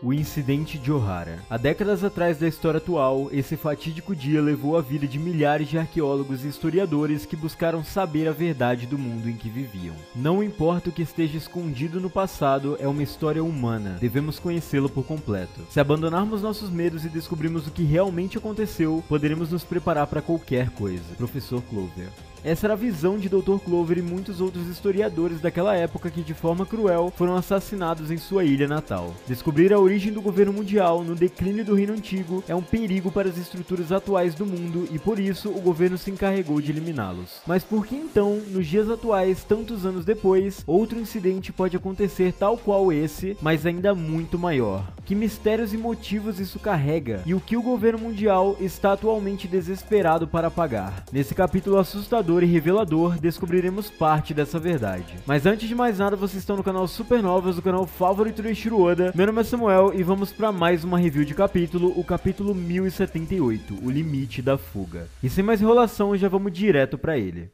O incidente de Ohara. Há décadas atrás da história atual, esse fatídico dia levou a vida de milhares de arqueólogos e historiadores que buscaram saber a verdade do mundo em que viviam. Não importa o que esteja escondido no passado, é uma história humana, devemos conhecê-lo por completo. Se abandonarmos nossos medos e descobrirmos o que realmente aconteceu, poderemos nos preparar para qualquer coisa. Professor Clover. Essa era a visão de Dr. Clover e muitos outros historiadores daquela época que, de forma cruel, foram assassinados em sua ilha natal. Descobrir a origem do governo mundial no declínio do Reino Antigo é um perigo para as estruturas atuais do mundo e, por isso, o governo se encarregou de eliminá-los. Mas por que então, nos dias atuais, tantos anos depois, outro incidente pode acontecer tal qual esse, mas ainda muito maior? Que mistérios e motivos isso carrega? E o que o governo mundial está atualmente desesperado para apagar? Nesse capítulo assustador e revelador, descobriremos parte dessa verdade. Mas antes de mais nada, vocês estão no canal Supernovas, o canal favorito do Eiichiro Oda. Meu nome é Samuel e vamos para mais uma review de capítulo, o capítulo 1078, o limite da fuga. E sem mais enrolação, já vamos direto para ele.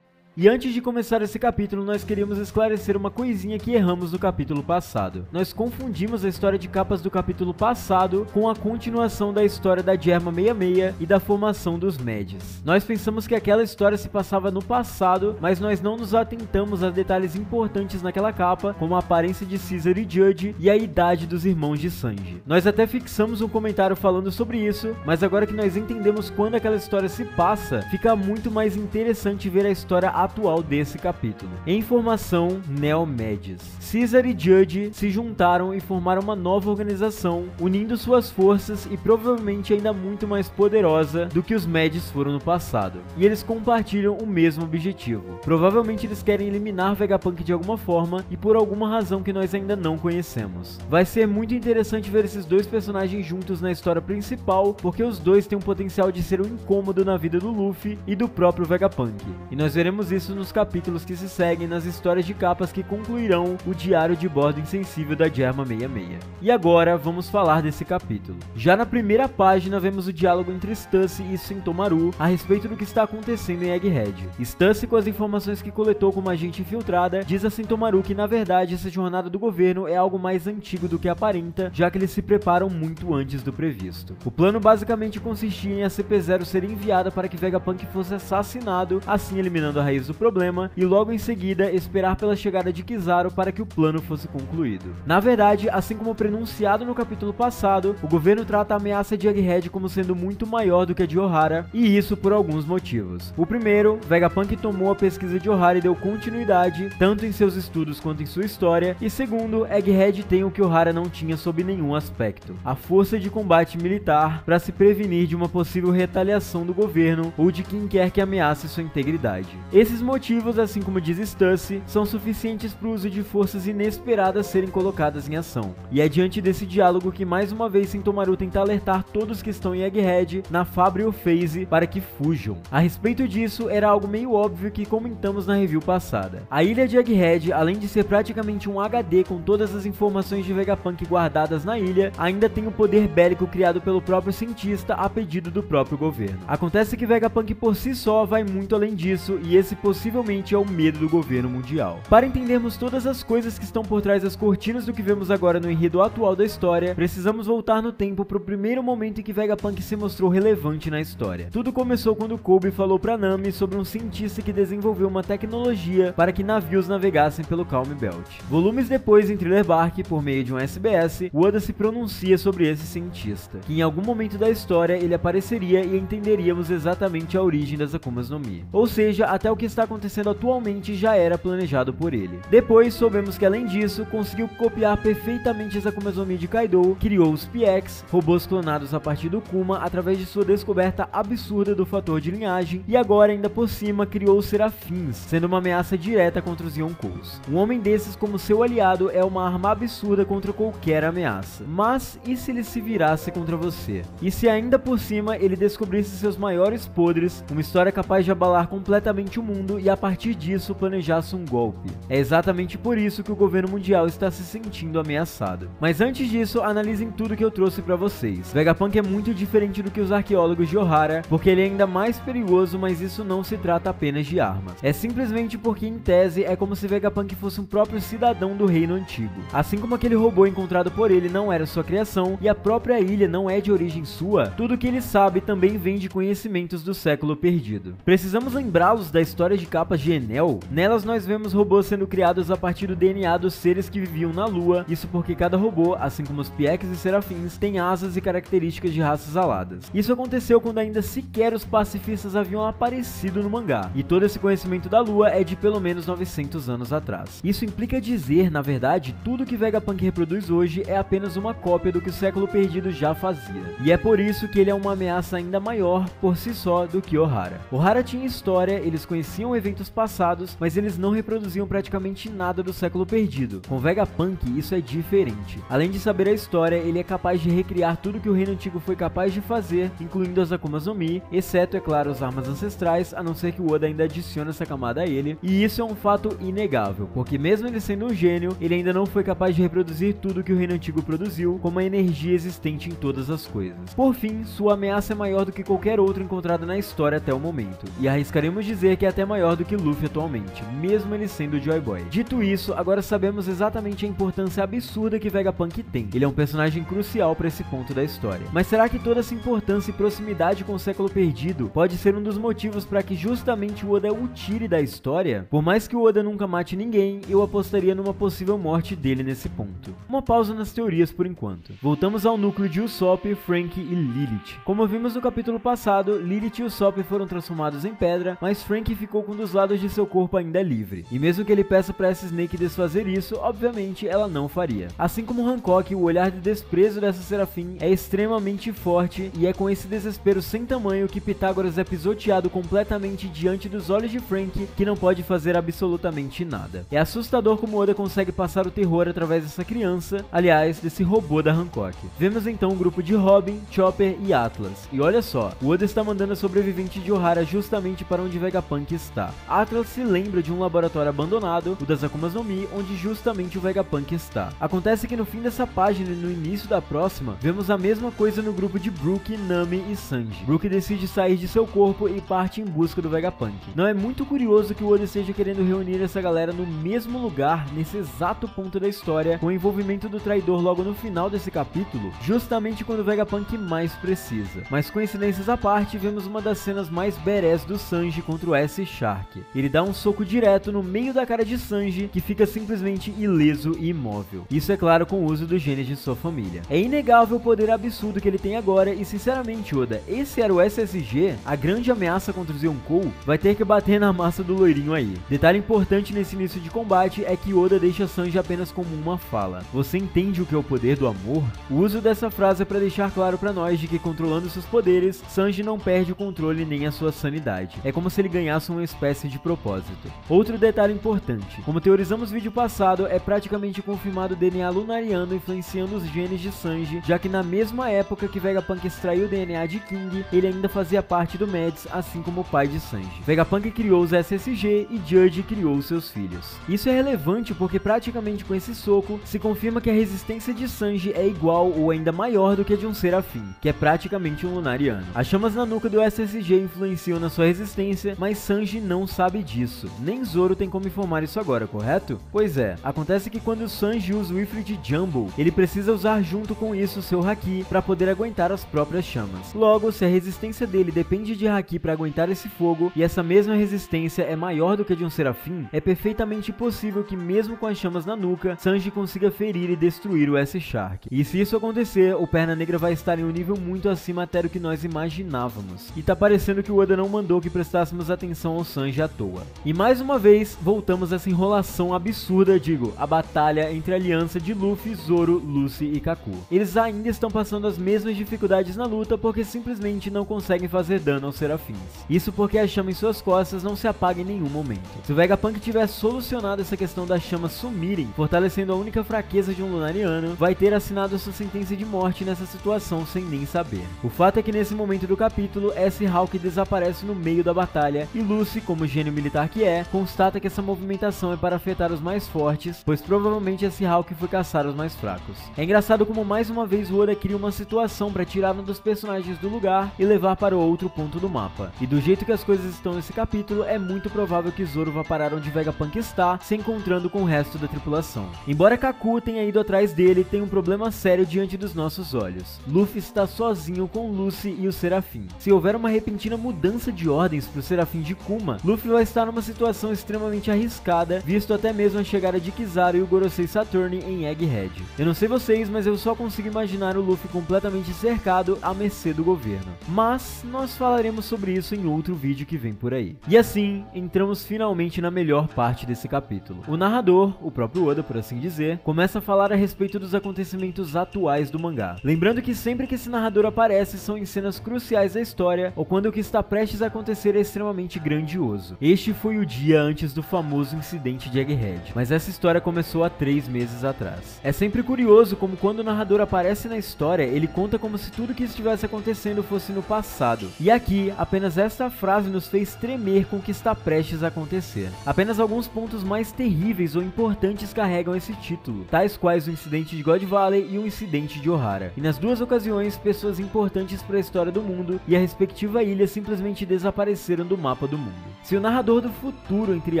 E antes de começar esse capítulo, nós queríamos esclarecer uma coisinha que erramos no capítulo passado. Nós confundimos a história de capas do capítulo passado com a continuação da história da Germa 66 e da formação dos Medis. Nós pensamos que aquela história se passava no passado, mas nós não nos atentamos a detalhes importantes naquela capa, como a aparência de Caesar e Judge e a idade dos irmãos de Sanji. Nós até fixamos um comentário falando sobre isso, mas agora que nós entendemos quando aquela história se passa, fica muito mais interessante ver a história atual desse capítulo. Em formação, Neo-Medis. Caesar e Judge se juntaram e formaram uma nova organização, unindo suas forças e provavelmente ainda muito mais poderosa do que os Medis foram no passado. E eles compartilham o mesmo objetivo. Provavelmente eles querem eliminar Vegapunk de alguma forma e por alguma razão que nós ainda não conhecemos. Vai ser muito interessante ver esses dois personagens juntos na história principal, porque os dois têm um potencial de ser um incômodo na vida do Luffy e do próprio Vegapunk. E nós veremos isso nos capítulos que se seguem nas histórias de capas que concluirão o diário de bordo insensível da Germa 66. E agora vamos falar desse capítulo. Já na primeira página vemos o diálogo entre Stussy e Sentomaru a respeito do que está acontecendo em Egghead. Stussy, com as informações que coletou como agente infiltrada, diz a Sentomaru que na verdade essa jornada do governo é algo mais antigo do que aparenta, já que eles se preparam muito antes do previsto. O plano basicamente consistia em a CP0 ser enviada para que Vegapunk fosse assassinado, assim eliminando a raiz do problema, e logo em seguida esperar pela chegada de Kizaru para que o plano fosse concluído. Na verdade, assim como prenunciado no capítulo passado, o governo trata a ameaça de Egghead como sendo muito maior do que a de Ohara, e isso por alguns motivos. O primeiro, Vegapunk tomou a pesquisa de Ohara e deu continuidade, tanto em seus estudos quanto em sua história, e segundo, Egghead tem o que Ohara não tinha sob nenhum aspecto: a força de combate militar para se prevenir de uma possível retaliação do governo ou de quem quer que ameace sua integridade. Esses motivos, assim como diz Stussy, são suficientes para o uso de forças inesperadas serem colocadas em ação. E é diante desse diálogo que mais uma vez Sentomaru tenta alertar todos que estão em Egghead, na Fabrial Phase, para que fujam. A respeito disso, era algo meio óbvio que comentamos na review passada. A ilha de Egghead, além de ser praticamente um HD com todas as informações de Vegapunk guardadas na ilha, ainda tem o poder bélico criado pelo próprio cientista a pedido do próprio governo. Acontece que Vegapunk por si só vai muito além disso, e esse possivelmente é o medo do governo mundial. Para entendermos todas as coisas que estão por trás das cortinas do que vemos agora no enredo atual da história, precisamos voltar no tempo para o primeiro momento em que Vegapunk se mostrou relevante na história. Tudo começou quando Kobe falou para Nami sobre um cientista que desenvolveu uma tecnologia para que navios navegassem pelo Calm Belt. Volumes depois, em Thriller Bark, por meio de um SBS, Oda se pronuncia sobre esse cientista, que em algum momento da história ele apareceria e entenderíamos exatamente a origem das Akumas no Mi. Ou seja, até o que está acontecendo atualmente já era planejado por ele. Depois soubemos que, além disso, conseguiu copiar perfeitamente as Akumas no Mi de Kaido, criou os PX, robôs clonados a partir do Kuma através de sua descoberta absurda do fator de linhagem, e agora ainda por cima criou os Serafins, sendo uma ameaça direta contra os Yonkous. Um homem desses como seu aliado é uma arma absurda contra qualquer ameaça. Mas e se ele se virasse contra você? E se ainda por cima ele descobrisse seus maiores podres, uma história capaz de abalar completamente o mundo mundo e a partir disso planejasse um golpe. É exatamente por isso que o governo mundial está se sentindo ameaçado. Mas antes disso, analisem tudo que eu trouxe pra vocês. Vegapunk é muito diferente do que os arqueólogos de Ohara, porque ele é ainda mais perigoso, mas isso não se trata apenas de armas. É simplesmente porque, em tese, é como se Vegapunk fosse um próprio cidadão do reino antigo. Assim como aquele robô encontrado por ele não era sua criação e a própria ilha não é de origem sua, tudo que ele sabe também vem de conhecimentos do século perdido. Precisamos lembrá-los da história de capas de Enel? Nelas nós vemos robôs sendo criados a partir do DNA dos seres que viviam na Lua, isso porque cada robô, assim como os Pieques e Serafins, tem asas e características de raças aladas. Isso aconteceu quando ainda sequer os pacifistas haviam aparecido no mangá, e todo esse conhecimento da Lua é de pelo menos 900 anos atrás. Isso implica dizer, na verdade, tudo que Vegapunk reproduz hoje é apenas uma cópia do que o século perdido já fazia. E é por isso que ele é uma ameaça ainda maior por si só do que Ohara. Ohara tinha história, eles conheciam eventos passados, mas eles não reproduziam praticamente nada do século perdido. Com Vegapunk isso é diferente. Além de saber a história, ele é capaz de recriar tudo que o reino antigo foi capaz de fazer, incluindo as Akumas no Mi, exceto, é claro, as armas ancestrais, a não ser que o Oda ainda adicione essa camada a ele, e isso é um fato inegável, porque mesmo ele sendo um gênio, ele ainda não foi capaz de reproduzir tudo que o reino antigo produziu, como a energia existente em todas as coisas. Por fim, sua ameaça é maior do que qualquer outro encontrado na história até o momento, e arriscaremos dizer que é até maior do que Luffy atualmente, mesmo ele sendo o Joy Boy. Dito isso, agora sabemos exatamente a importância absurda que Vegapunk tem. Ele é um personagem crucial para esse ponto da história. Mas será que toda essa importância e proximidade com o século perdido pode ser um dos motivos para que justamente o Oda o tire da história? Por mais que o Oda nunca mate ninguém, eu apostaria numa possível morte dele nesse ponto. Uma pausa nas teorias por enquanto. Voltamos ao núcleo de Usopp, Franky e Lilith. Como vimos no capítulo passado, Lilith e Usopp foram transformados em pedra, mas Franky ficou com um dos lados de seu corpo ainda livre. E mesmo que ele peça para essa Snake desfazer isso, obviamente ela não faria. Assim como Hancock, o olhar de desprezo dessa Serafim é extremamente forte e é com esse desespero sem tamanho que Pitágoras é pisoteado completamente diante dos olhos de Franky, que não pode fazer absolutamente nada. É assustador como Oda consegue passar o terror através dessa criança, aliás, desse robô da Hancock. Vemos então um grupo de Robin, Chopper e Atlas. E olha só, o Oda está mandando a sobrevivente de Ohara justamente para onde Vegapunk está. Atlas se lembra de um laboratório abandonado, o das Akumas no Mi, onde justamente o Vegapunk está. Acontece que no fim dessa página e no início da próxima, vemos a mesma coisa no grupo de Brook, Nami e Sanji. Brook decide sair de seu corpo e parte em busca do Vegapunk. Não é muito curioso que o Oda esteja querendo reunir essa galera no mesmo lugar, nesse exato ponto da história, com o envolvimento do traidor logo no final desse capítulo, justamente quando o Vegapunk mais precisa. Mas coincidências à parte, vemos uma das cenas mais badass do Sanji contra o S-Shark. Ele dá um soco direto no meio da cara de Sanji, que fica simplesmente ileso e imóvel. Isso é claro com o uso dos genes de sua família. É inegável o poder absurdo que ele tem agora e sinceramente, Oda, esse era o SSG? A grande ameaça contra os Yonkou? Vai ter que bater na massa do loirinho aí. Detalhe importante nesse início de combate é que Oda deixa Sanji apenas como uma fala. Você entende o que é o poder do amor? O uso dessa frase é para deixar claro para nós de que controlando seus poderes, Sanji não perde o controle nem a sua sanidade. É como se ele ganhasse uma espécie de propósito. Outro detalhe importante, como teorizamos no vídeo passado, é praticamente confirmado o DNA lunariano influenciando os genes de Sanji, já que na mesma época que Vegapunk extraiu o DNA de King, ele ainda fazia parte do Mads, assim como o pai de Sanji. Vegapunk criou os SSG e Judge criou seus filhos. Isso é relevante porque praticamente com esse soco, se confirma que a resistência de Sanji é igual ou ainda maior do que a de um Serafim, que é praticamente um lunariano. As chamas na nuca do SSG influenciam na sua resistência, mas Sanji não sabe disso. Nem Zoro tem como informar isso agora, correto? Pois é, acontece que quando Sanji usa o Ifrit Jumbo, ele precisa usar junto com isso seu Haki para poder aguentar as próprias chamas. Logo, se a resistência dele depende de Haki para aguentar esse fogo, e essa mesma resistência é maior do que a de um Serafim, é perfeitamente possível que mesmo com as chamas na nuca, Sanji consiga ferir e destruir o S-Shark. E se isso acontecer, o Perna Negra vai estar em um nível muito acima até do que nós imaginávamos. E tá parecendo que o Oda não mandou que prestássemos atenção ao Sanji à toa. E mais uma vez, voltamos a essa enrolação absurda, digo, a batalha entre a aliança de Luffy, Zoro, Lucy e Kaku. Eles ainda estão passando as mesmas dificuldades na luta porque simplesmente não conseguem fazer dano aos Serafins. Isso porque a chama em suas costas não se apaga em nenhum momento. Se o Vegapunk tivesse solucionado essa questão das chamas sumirem, fortalecendo a única fraqueza de um lunariano, vai ter assinado a sua sentença de morte nessa situação sem nem saber. O fato é que nesse momento do capítulo, S-Hawk desaparece no meio da batalha e Lucy Lucy, como gênio militar que é, constata que essa movimentação é para afetar os mais fortes, pois provavelmente esse Hawk foi caçar os mais fracos. É engraçado como mais uma vez o Oda cria uma situação para tirar um dos personagens do lugar e levar para outro ponto do mapa. E do jeito que as coisas estão nesse capítulo, é muito provável que Zoro vá parar onde Vegapunk está, se encontrando com o resto da tripulação. Embora Kaku tenha ido atrás dele, tem um problema sério diante dos nossos olhos. Luffy está sozinho com Lucy e o Serafim. Se houver uma repentina mudança de ordens para o Serafim de Kuma, Luffy vai estar numa situação extremamente arriscada, visto até mesmo a chegada de Kizaru e o Gorosei Saturn em Egghead. Eu não sei vocês, mas eu só consigo imaginar o Luffy completamente cercado à mercê do governo. Mas nós falaremos sobre isso em outro vídeo que vem por aí. E assim, entramos finalmente na melhor parte desse capítulo. O narrador, o próprio Oda por assim dizer, começa a falar a respeito dos acontecimentos atuais do mangá. Lembrando que sempre que esse narrador aparece são em cenas cruciais da história ou quando o que está prestes a acontecer é extremamente grandioso. Este foi o dia antes do famoso incidente de Egghead, mas essa história começou há 3 meses atrás. É sempre curioso como quando o narrador aparece na história, ele conta como se tudo que estivesse acontecendo fosse no passado. E aqui, apenas esta frase nos fez tremer com o que está prestes a acontecer. Apenas alguns pontos mais terríveis ou importantes carregam esse título, tais quais o incidente de God Valley e o incidente de Ohara. E nas duas ocasiões, pessoas importantes para a história do mundo e a respectiva ilha simplesmente desapareceram do mapa do mundo. Se o narrador do futuro, entre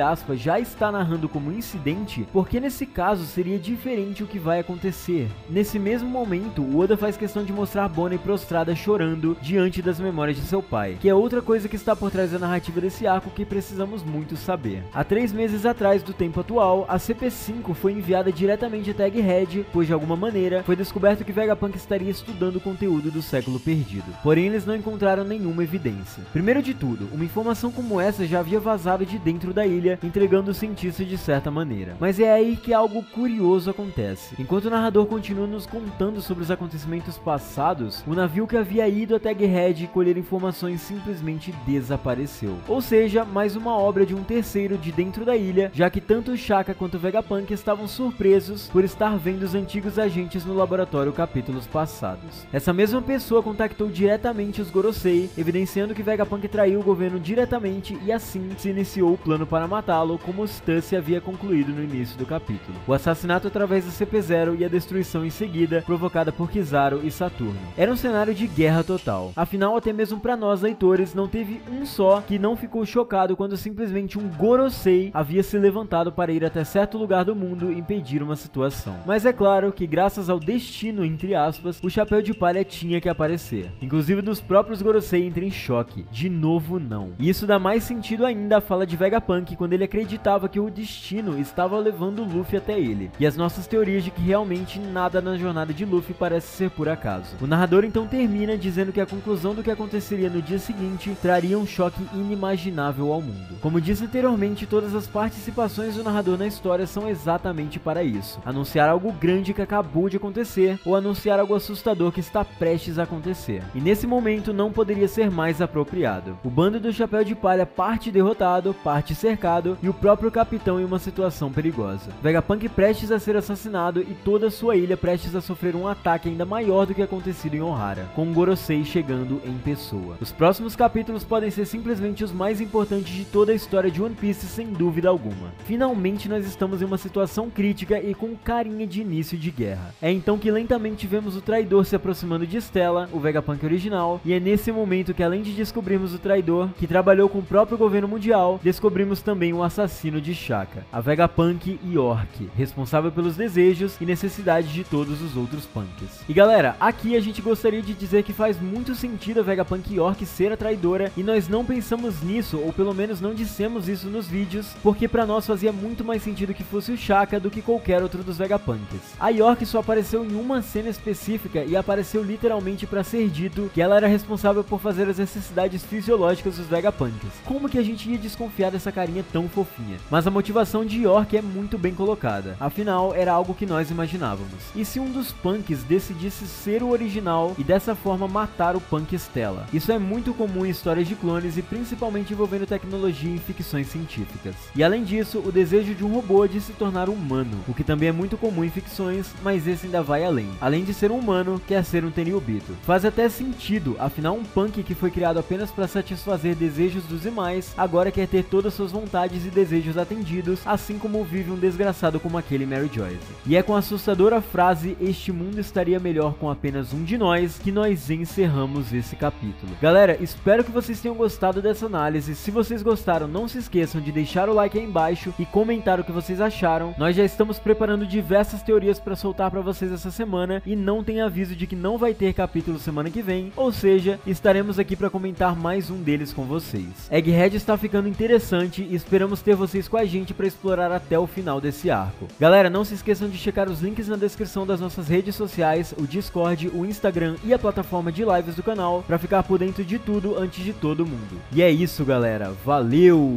aspas, já está narrando como incidente, por que nesse caso seria diferente o que vai acontecer? Nesse mesmo momento, o Oda faz questão de mostrar Bonnie prostrada chorando diante das memórias de seu pai, que é outra coisa que está por trás da narrativa desse arco que precisamos muito saber. Há 3 meses atrás do tempo atual, a CP5 foi enviada diretamente até Egghead, pois de alguma maneira foi descoberto que Vegapunk estaria estudando o conteúdo do século perdido. Porém, eles não encontraram nenhuma evidência. Primeiro de tudo, uma informação como essa já havia vazado de dentro da ilha, entregando o cientista de certa maneira. Mas é aí que algo curioso acontece. Enquanto o narrador continua nos contando sobre os acontecimentos passados, o navio que havia ido até Egghead e colher informações simplesmente desapareceu. Ou seja, mais uma obra de um terceiro de dentro da ilha, já que tanto Shaka quanto Vegapunk estavam surpresos por estar vendo os antigos agentes no laboratório capítulos passados. Essa mesma pessoa contactou diretamente os Gorosei, evidenciando que Vegapunk traiu o governo diretamente e assim se iniciou o plano para matá-lo, como Stussy havia concluído no início do capítulo. O assassinato através da CP0 e a destruição em seguida, provocada por Kizaru e Saturno. Era um cenário de guerra total. Afinal, até mesmo para nós leitores, não teve um só que não ficou chocado quando simplesmente um Gorosei havia se levantado para ir até certo lugar do mundo e impedir uma situação. Mas é claro que graças ao destino, entre aspas, o Chapéu de Palha tinha que aparecer. Inclusive dos próprios Gorosei entram em choque. De novo não. E isso dá mais sentido ainda à fala de Vegapunk quando ele acreditava que o destino estava levando Luffy até ele. E as nossas teorias de que realmente nada na jornada de Luffy parece ser por acaso. O narrador então termina dizendo que a conclusão do que aconteceria no dia seguinte traria um choque inimaginável ao mundo. Como disse anteriormente, todas as participações do narrador na história são exatamente para isso. Anunciar algo grande que acabou de acontecer ou anunciar algo assustador que está prestes a acontecer. E nesse momento não poderia ser mais apropriado. O bando do Chapéu de Palha parte derrotado, parte cercado e o próprio capitão em uma situação perigosa. Vegapunk prestes a ser assassinado e toda a sua ilha prestes a sofrer um ataque ainda maior do que acontecido em Ohara, com o Gorosei chegando em pessoa. Os próximos capítulos podem ser simplesmente os mais importantes de toda a história de One Piece, sem dúvida alguma. Finalmente nós estamos em uma situação crítica e com carinha de início de guerra. É então que lentamente vemos o traidor se aproximando de Stella, o Vegapunk original, e é nesse momento que, além de descobrirmos o traidor, que trabalhou com o próprio governo mundial, descobrimos também o assassino de Shaka, a Vegapunk York, responsável pelos desejos e necessidades de todos os outros punks. E galera, aqui a gente gostaria de dizer que faz muito sentido a Vegapunk York ser a traidora, e nós não pensamos nisso, ou pelo menos não dissemos isso nos vídeos, porque pra nós fazia muito mais sentido que fosse o Shaka do que qualquer outro dos Vegapunks. A York só apareceu em uma cena específica e apareceu literalmente pra ser dito que ela era responsável por fazer as necessidades fisiológicas dos Vegapunks. Como que a gente ia desconfiar dessa carinha tão fofinha? Mas a motivação de York é muito bem colocada, afinal era algo que nós imaginávamos. E se um dos punks decidisse ser o original e dessa forma matar o punk Stella? Isso é muito comum em histórias de clones e principalmente envolvendo tecnologia em ficções científicas. E além disso, o desejo de um robô de se tornar humano, o que também é muito comum em ficções, mas esse ainda vai além. Além de ser um humano, quer ser um Tenryubito. Faz até sentido, afinal um punk que foi criado apenas para satisfazer desejos dos demais mais, agora quer ter todas suas vontades e desejos atendidos, assim como vive um desgraçado como aquele Mary Joyce. E é com a assustadora frase "este mundo estaria melhor com apenas um de nós" que nós encerramos esse capítulo. Galera, espero que vocês tenham gostado dessa análise. Se vocês gostaram, não se esqueçam de deixar o like aí embaixo e comentar o que vocês acharam. Nós já estamos preparando diversas teorias para soltar para vocês essa semana e não tem aviso de que não vai ter capítulo semana que vem, ou seja, estaremos aqui para comentar mais um deles com vocês. Egghead está ficando interessante e esperamos ter vocês com a gente para explorar até o final desse arco. Galera, não se esqueçam de checar os links na descrição das nossas redes sociais, o Discord, o Instagram e a plataforma de lives do canal para ficar por dentro de tudo antes de todo mundo. E é isso, galera. Valeu!